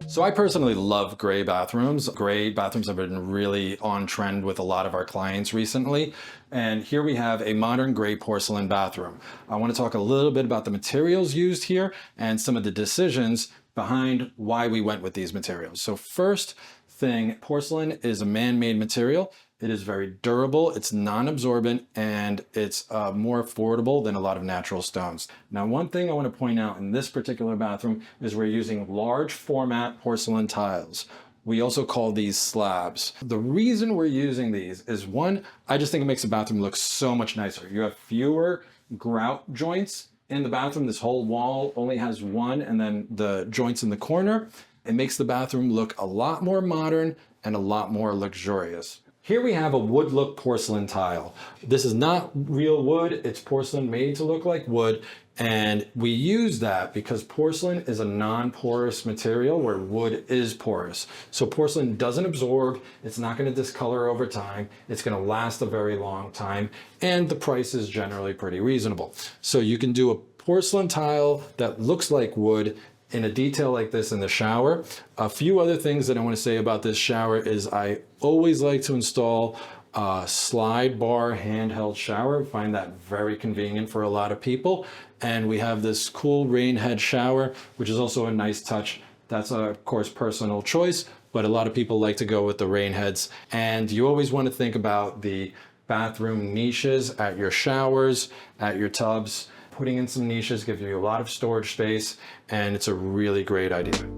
So I personally love gray bathrooms. Gray bathrooms have been really on trend with a lot of our clients recently. And here we have a modern gray porcelain bathroom. I want to talk a little bit about the materials used here and some of the decisions behind why we went with these materials. So first thing, porcelain is a man-made material. It is very durable, it's non-absorbent, and it's more affordable than a lot of natural stones. Now, one thing I want to point out in this particular bathroom is we're using large format porcelain tiles. We also call these slabs. The reason we're using these is, one, I just think it makes the bathroom look so much nicer. You have fewer grout joints in the bathroom. This whole wall only has one, and then the joints in the corner. It makes the bathroom look a lot more modern and a lot more luxurious. Here we have a wood look porcelain tile. This is not real wood, it's porcelain made to look like wood. And we use that because porcelain is a non-porous material where wood is porous. So porcelain doesn't absorb, it's not gonna discolor over time, it's gonna last a very long time, and the price is generally pretty reasonable. So you can do a porcelain tile that looks like wood in a detail like this in the shower. A few other things that I want to say about this shower is I always like to install a slide bar handheld shower. I find that very convenient for a lot of people. And we have this cool rain head shower, which is also a nice touch. That's of course personal choice, but a lot of people like to go with the rain heads. And you always want to think about the bathroom niches at your showers, at your tubs. Putting in some niches gives you a lot of storage space, and it's a really great idea.